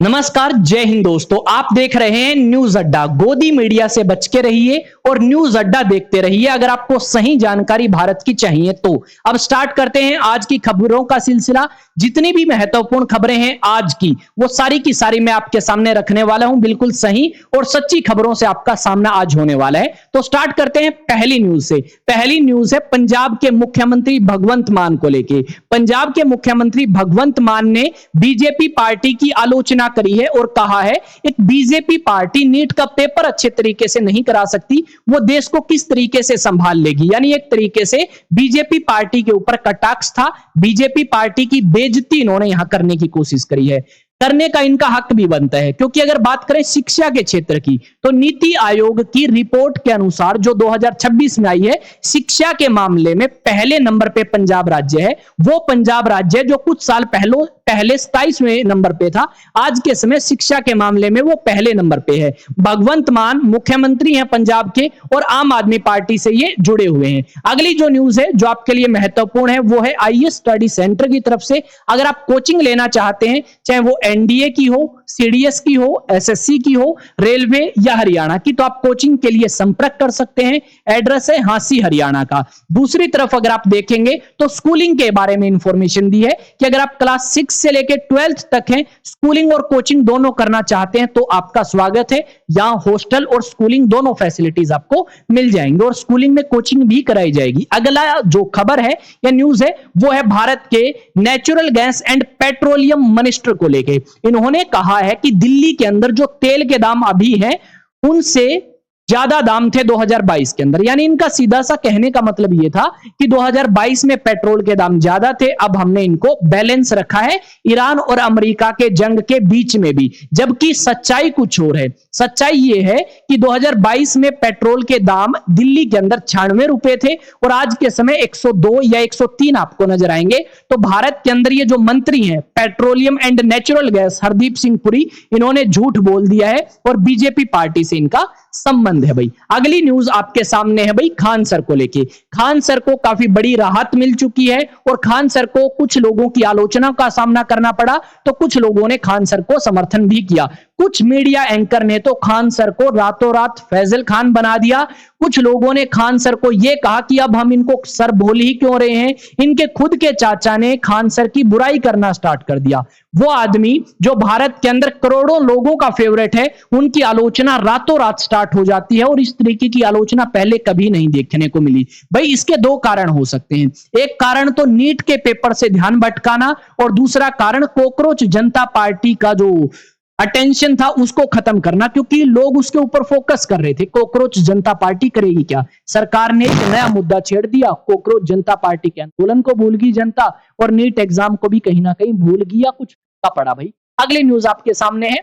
नमस्कार, जय हिंद दोस्तों। आप देख रहे हैं न्यूज अड्डा। गोदी मीडिया से बच के रहिए और न्यूज अड्डा देखते रहिए अगर आपको सही जानकारी भारत की चाहिए तो। अब स्टार्ट करते हैं आज की खबरों का सिलसिला। जितनी भी महत्वपूर्ण खबरें हैं आज की, वो सारी की सारी मैं आपके सामने रखने वाला हूं। बिल्कुल सही और सच्ची खबरों से आपका सामना आज होने वाला है। तो स्टार्ट करते हैं पहली न्यूज से। पहली न्यूज है पंजाब के मुख्यमंत्री भगवंत मान को लेके। पंजाब के मुख्यमंत्री भगवंत मान ने बीजेपी पार्टी की आलोचना करी है और कहा है एक बीजेपी पार्टी नीट का पेपर अच्छे तरीके से नहीं करा सकती, वो देश को किस तरीके से संभाल लेगी। यानी एक तरीके से बीजेपी पार्टी के ऊपर कटाक्ष था। बीजेपी पार्टी की बेइज्जती इन्होंने यहां करने की कोशिश करी है। करने का इनका हक भी बनता है, क्योंकि अगर बात करें शिक्षा के क्षेत्र की तो नीति आयोग की रिपोर्ट के अनुसार जो 2026 में आई है, शिक्षा के मामले में पहले नंबर पे पंजाब राज्य है। वो पंजाब राज्य जो कुछ साल पहले 27वें नंबर पे था, आज के समय शिक्षा के मामले में वो पहले नंबर पे है। भगवंत मान मुख्यमंत्री हैं पंजाब के और आम आदमी पार्टी से ये जुड़े हुए हैं। अगली जो न्यूज है जो आपके लिए महत्वपूर्ण है वो है आईएएस स्टडी सेंटर की तरफ से अगर आप कोचिंग लेना चाहते हैं, चाहे वो एनडीए की हो, सीडीएस की हो, एसएससी की हो, रेलवे या हरियाणा की, तो आप कोचिंग के लिए संपर्क कर सकते हैं। एड्रेस है हांसी हरियाणा का। दूसरी तरफ अगर आप देखेंगे तो स्कूलिंग के बारे में इंफॉर्मेशन दी है कि अगर आप क्लास 6 से लेकर 12th तक हैं, स्कूलिंग और कोचिंग दोनों करना चाहते हैं तो आपका स्वागत है। यहां हॉस्टल और स्कूलिंग दोनों फैसिलिटीज आपको मिल जाएंगे और स्कूलिंग में कोचिंग भी कराई जाएगी। अगला जो खबर है या न्यूज है वो है भारत के natural gas and petroleum minister को लेके। इन्होंने कहा है कि दिल्ली के अंदर जो तेल के दाम अभी हैं उनसे ज्यादा दाम थे 2022 के अंदर। यानी इनका सीधा सा कहने का मतलब ये था कि 2022 में पेट्रोल के दाम ज्यादा थे, अब हमने इनको बैलेंस रखा है ईरान और अमेरिका के जंग के बीच में भी। जबकि सच्चाई कुछ और है। सच्चाई ये है कि 2022 में पेट्रोल के दाम दिल्ली के अंदर 96 रुपए थे और आज के समय 102 या 103 आपको नजर आएंगे। तो भारत के अंदर ये जो मंत्री हैं petroleum and natural gas Hardeep Singh Puri, इन्होंने झूठ बोल दिया है और बीजेपी पार्टी से इनका संबंध है भाई। अगली न्यूज आपके सामने है भाई खान सर को लेके। खान सर को काफी बड़ी राहत मिल चुकी है और खान सर को कुछ लोगों की आलोचना का सामना करना पड़ा तो कुछ लोगों ने खान सर को समर्थन भी किया। कुछ मीडिया एंकर ने तो खान सर को रातों रात फैजल खान बना दिया। कुछ लोगों ने खान सर को यह कहा कि अब हम इनको सर बोल ही क्यों रहे हैं। इनके खुद के चाचा ने खान सर की बुराई करना स्टार्ट कर दिया। वो आदमी जो भारत के अंदर करोड़ों लोगों का फेवरेट है, उनकी आलोचना रातों रात स्टार्ट हो जाती है और इस तरीके की आलोचना पहले कभी नहीं देखने को मिली। भाई इसके दो कारण हो सकते हैं। एक कारण तो नीट के पेपर से ध्यान भटकाना और दूसरा कारण कॉकरोच जनता पार्टी का जो अटेंशन था उसको खत्म करना, क्योंकि लोग उसके ऊपर फोकस कर रहे थे। कॉकरोच जनता पार्टी करेगी क्या? सरकार ने एक नया मुद्दा छेड़ दिया। कॉकरोच जनता पार्टी के आंदोलन को भूल गई जनता और नीट एग्जाम को भी कहीं ना कहीं भूल गई या कुछ का पड़ा भाई। अगली न्यूज आपके सामने है।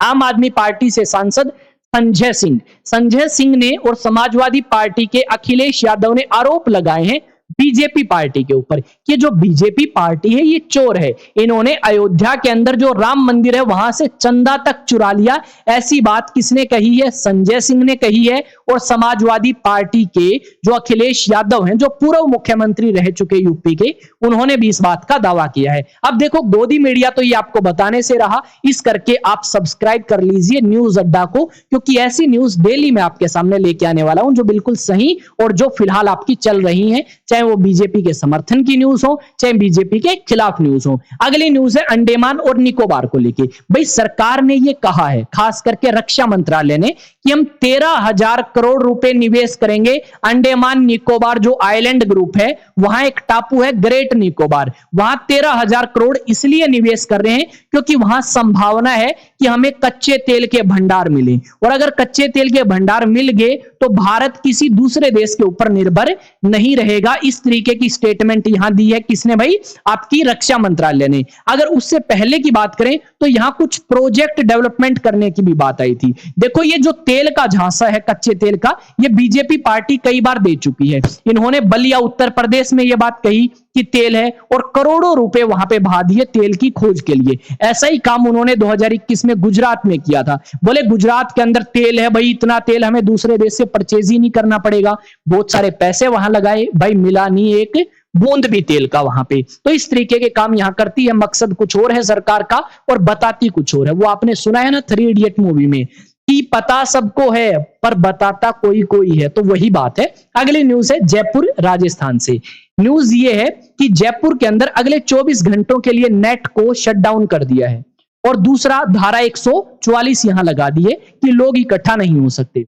आम आदमी पार्टी से सांसद संजय सिंह ने और समाजवादी पार्टी के अखिलेश यादव ने आरोप लगाए हैं बीजेपी पार्टी के ऊपर कि जो बीजेपी पार्टी है ये चोर है। इन्होंने अयोध्या के अंदर जो राम मंदिर है वहां से चंदा तक चुरा लिया। ऐसी बात किसने कही है? संजय सिंह ने कही है। और समाजवादी पार्टी के जो अखिलेश यादव हैं, जो पूर्व मुख्यमंत्री रह चुके यूपी के, उन्होंने भी इस बात का दावा किया है। अब देखो गोदी मीडिया तो ये आपको बताने से रहा, इस करके आप सब्सक्राइब कर लीजिए न्यूज अड्डा को, क्योंकि ऐसी न्यूज डेली मैं आपके सामने लेके आने वाला हूं जो बिल्कुल सही और जो फिलहाल आपकी चल रही है, चाहे वो बीजेपी के समर्थन की न्यूज हो चाहे बीजेपी के खिलाफ न्यूज हो। अगली न्यूज है अंडमान और निकोबार को लेके। भाई सरकार ने ये कहा है, खास करके रक्षा मंत्रालय ने, कि हम 13,000 करोड़ रुपए निवेश करेंगे अंडमान निकोबार जो आइलैंड ग्रुप है, वहां एक टापू है ग्रेट निकोबार, वहां 13,000 करोड़ इसलिए निवेश कर रहे हैं क्योंकि वहां संभावना है कि हमें कच्चे तेल के भंडार मिले और अगर कच्चे तेल के भंडार मिल गए तो भारत किसी दूसरे देश के ऊपर निर्भर नहीं रहेगा। इस तरीके की स्टेटमेंट यहां दी है किसने भाई? आपकी रक्षा मंत्रालय ने। अगर उससे पहले की बात करें तो यहां कुछ प्रोजेक्ट डेवलपमेंट करने की भी बात आई थी। देखो ये जो तेल का झांसा है कच्चे तेल का, ये बीजेपी पार्टी कई बार दे चुकी है। इन्होंने बलिया उत्तर प्रदेश में यह बात कही कि तेल है और करोड़ों रुपए वहां पे बहा दिए तेल की खोज के लिए। ऐसा ही काम उन्होंने 2021 में गुजरात में किया था। बोले गुजरात के अंदर तेल है भाई, इतना तेल हमें दूसरे देश से परचेज ही नहीं करना पड़ेगा। बहुत सारे पैसे वहां लगाए भाई, मिला नहीं एक बूंद भी तेल का वहां पे। तो इस तरीके के काम यहां करती है, मकसद कुछ और है सरकार का और बताती कुछ और है। वो आपने सुना है ना 3 इडियट मूवी में कि पता सबको है पर बताता कोई कोई है, तो वही बात है। अगली न्यूज है जयपुर राजस्थान से। न्यूज ये है कि जयपुर के अंदर अगले 24 घंटों के लिए नेट को शट डाउन कर दिया है और दूसरा धारा 144 यहां लगा दी है कि लोग इकट्ठा नहीं हो सकते।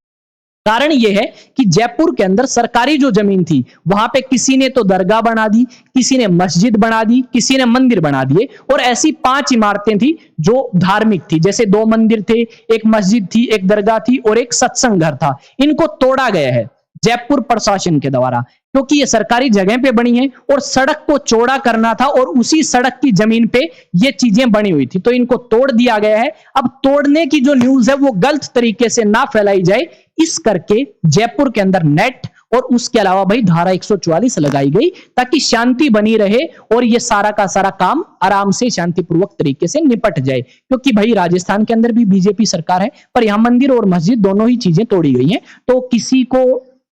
कारण यह है कि जयपुर के अंदर सरकारी जो जमीन थी वहां पे किसी ने तो दरगाह बना दी, किसी ने मस्जिद बना दी, किसी ने मंदिर बना दिए और ऐसी 5 इमारतें थी जो धार्मिक थी। जैसे 2 मंदिर थे, एक मस्जिद थी, एक दरगाह थी और एक सत्संग घर था। इनको तोड़ा गया है जयपुर प्रशासन के द्वारा, क्योंकि ये सरकारी जगह पे बनी है और सड़क को चौड़ा करना था और उसी सड़क की जमीन पे ये चीजें बनी हुई थी, तो इनको तोड़ दिया गया है। अब तोड़ने की जो न्यूज है वो गलत तरीके से ना फैलाई जाए, इस करके जयपुर के अंदर नेट और उसके अलावा भाई धारा 144 लगाई गई ताकि शांति बनी रहे और ये सारा का सारा काम आराम से शांतिपूर्वक तरीके से निपट जाए। क्योंकि भाई राजस्थान के अंदर भी बीजेपी सरकार है पर यहां मंदिर और मस्जिद दोनों ही चीजें तोड़ी गई हैं, तो किसी को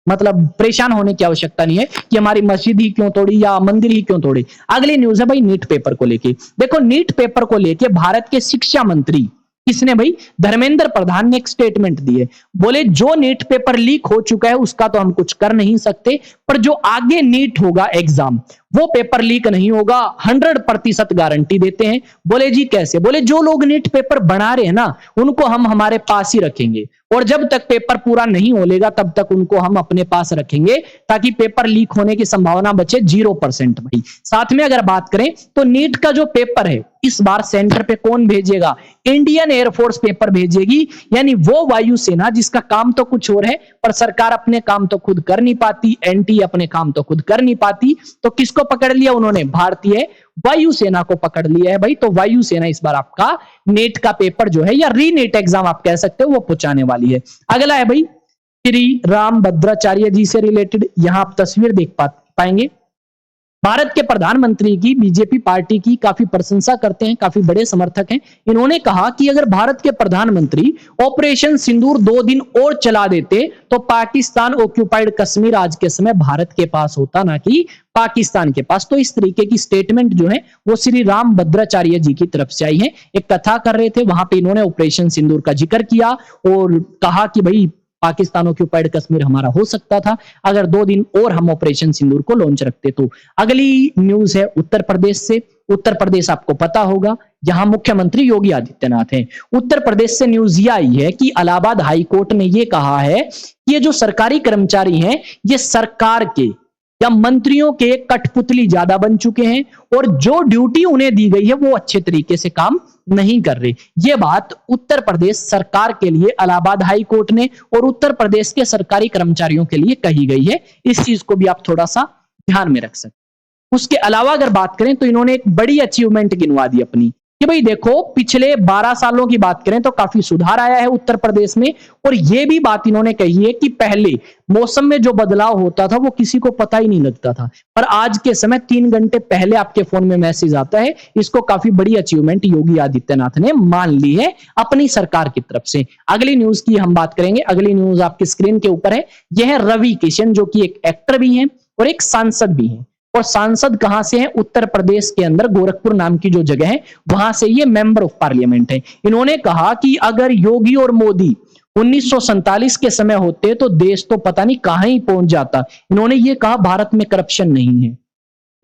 मतलब परेशान होने की आवश्यकता नहीं है कि हमारी मस्जिद ही क्यों तोड़ी या मंदिर ही क्यों तोड़ी। अगली न्यूज है भाई नीट पेपर को लेके। देखो नीट पेपर को लेके भारत के शिक्षा मंत्री किसने भाई, धर्मेंद्र प्रधान ने एक स्टेटमेंट दी है। बोले जो नीट पेपर लीक हो चुका है उसका तो हम कुछ कर नहीं सकते, पर जो आगे नीट होगा एग्जाम वो पेपर लीक नहीं होगा, 100% गारंटी देते हैं। बोले जी कैसे, बोले जो लोग नीट पेपर बना रहे हैं ना उनको हम हमारे पास ही रखेंगे और जब तक पेपर पूरा नहीं होलेगा तब तक उनको हम अपने पास रखेंगे ताकि पेपर लीक होने की संभावना बचे 0% भाई। साथ में अगर बात करें तो नीट का जो पेपर है इस बार सेंटर पे कौन भेजेगा, इंडियन एयरफोर्स पेपर भेजेगी, यानी वो वायुसेना जिसका काम तो कुछ और है पर सरकार अपने काम तो खुद कर नहीं पाती, एनटी अपने काम तो खुद कर नहीं पाती, तो किसको पकड़ लिया उन्होंने, भारतीय वायुसेना को पकड़ लिया है भाई। तो वायुसेना इस बार आपका नेट का पेपर जो है या री नेट एग्जाम आप कह सकते हो वो पहुंचाने वाली है। अगला है भाई श्री राम भद्राचार्य जी से रिलेटेड, यहां आप तस्वीर देख पाएंगे। भारत के प्रधानमंत्री की बीजेपी पार्टी की काफी प्रशंसा करते हैं, काफी बड़े समर्थक हैं। इन्होंने कहा कि अगर भारत के प्रधानमंत्री ऑपरेशन सिंदूर 2 दिन और चला देते तो पाकिस्तान ऑक्यूपाइड कश्मीर आज के समय भारत के पास होता, ना कि पाकिस्तान के पास। तो इस तरीके की स्टेटमेंट जो है वो श्री राम भद्राचार्य जी की तरफ से आई है। एक कथा कर रहे थे वहां पे इन्होंने ऑपरेशन सिंदूर का जिक्र किया और कहा कि भाई पाकिस्तान ऑक्यूपाइड कश्मीर हमारा हो सकता था अगर 2 दिन और हम ऑपरेशन सिंदूर को लॉन्च रखते तो। अगली न्यूज है उत्तर प्रदेश से। उत्तर प्रदेश आपको पता होगा यहां मुख्यमंत्री योगी आदित्यनाथ हैं। उत्तर प्रदेश से न्यूज ये आई है कि इलाहाबाद हाई कोर्ट ने यह कहा है कि ये जो सरकारी कर्मचारी हैं ये सरकार के या मंत्रियों के कठपुतली ज्यादा बन चुके हैं और जो ड्यूटी उन्हें दी गई है वो अच्छे तरीके से काम नहीं कर रहे। ये बात उत्तर प्रदेश सरकार के लिए इलाहाबाद हाई कोर्ट ने और उत्तर प्रदेश के सरकारी कर्मचारियों के लिए कही गई है। इस चीज को भी आप थोड़ा सा ध्यान में रख सकते। उसके अलावा अगर बात करें तो इन्होंने एक बड़ी अचीवमेंट गिनवा दी अपनी कि भाई देखो पिछले 12 सालों की बात करें तो काफी सुधार आया है उत्तर प्रदेश में। और यह भी बात इन्होंने कही है कि पहले मौसम में जो बदलाव होता था वो किसी को पता ही नहीं लगता था, पर आज के समय 3 घंटे पहले आपके फोन में मैसेज आता है। इसको काफी बड़ी अचीवमेंट योगी आदित्यनाथ ने मान ली है अपनी सरकार की तरफ से। अगली न्यूज की हम बात करेंगे। अगली न्यूज आपकी स्क्रीन के ऊपर है। यह है रवि किशन जो कि एक एक्टर भी हैं और एक सांसद भी हैं। और सांसद कहां से हैं, उत्तर प्रदेश के अंदर गोरखपुर नाम की जो जगह है वहां से ये मेंबर ऑफ पार्लियामेंट है। इन्होंने कहा कि अगर योगी और मोदी 1947 के समय होते तो देश तो पता नहीं कहां ही पहुंच जाता। इन्होंने ये कहा भारत में करप्शन नहीं है।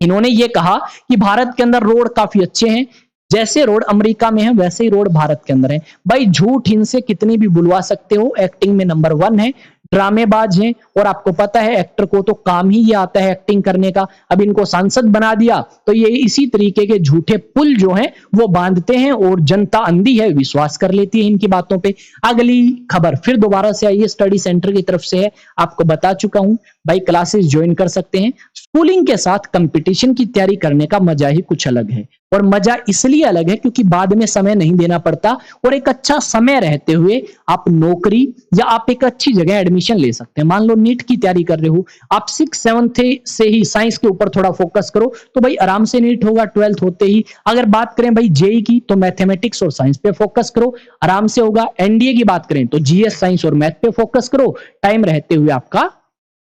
इन्होंने ये कहा कि भारत के अंदर रोड काफी अच्छे हैं, जैसे रोड अमेरिका में है वैसे ही रोड भारत के अंदर है। भाई झूठ इनसे कितनी भी बुलवा सकते हो, एक्टिंग में नंबर 1 है, ड्रामेबाज हैं और आपको पता है एक्टर को तो काम ही ये आता है एक्टिंग करने का। अब इनको सांसद बना दिया तो ये इसी तरीके के झूठे पुल जो हैं वो बांधते हैं और जनता अंधी है, विश्वास कर लेती है इनकी बातों पे। अगली खबर फिर दोबारा से आई है, स्टडी सेंटर की तरफ से है। आपको बता चुका हूं भाई क्लासेस ज्वाइन कर सकते हैं। स्कूलिंग के साथ कंपटीशन की तैयारी करने का मजा ही कुछ अलग है और मजा इसलिए अलग है क्योंकि बाद में समय नहीं देना पड़ता और एक अच्छा समय रहते हुए आप नौकरी या आप एक अच्छी जगह एडमिशन ले सकते हैं। मान लो नीट की तैयारी कर रहे हो, आप 6-7 से ही साइंस के ऊपर थोड़ा फोकस करो तो भाई आराम से नीट होगा 12th होते ही। अगर बात करें भाई जेई की तो मैथमेटिक्स और साइंस पे फोकस करो, आराम से होगा। एनडीए की बात करें तो जीएस साइंस और मैथ पे फोकस करो, टाइम रहते हुए आपका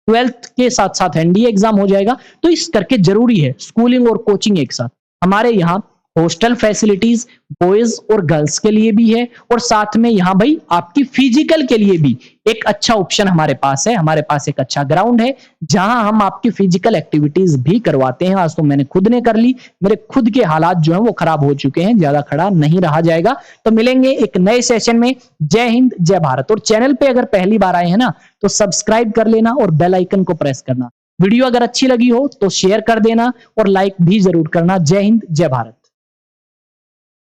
12th के साथ साथ एनडीए एग्जाम हो जाएगा। तो इस करके जरूरी है स्कूलिंग और कोचिंग एक साथ। हमारे यहाँ हॉस्टल फैसिलिटीज बॉयज और गर्ल्स के लिए भी है, और साथ में यहाँ भाई आपकी फिजिकल के लिए भी एक अच्छा ऑप्शन हमारे पास है। हमारे पास एक अच्छा ग्राउंड है जहां हम आपकी फिजिकल एक्टिविटीज भी करवाते हैं। आज तो मैंने खुद ने कर ली, मेरे खुद के हालात जो है वो खराब हो चुके हैं, ज्यादा खड़ा नहीं रहा जाएगा। तो मिलेंगे एक नए सेशन में। जय हिंद जय भारत। और चैनल पे अगर पहली बार आए हैं ना तो सब्सक्राइब कर लेना और बेल आइकन को प्रेस करना। वीडियो अगर अच्छी लगी हो तो शेयर कर देना और लाइक भी जरूर करना। जय हिंद जय भारत।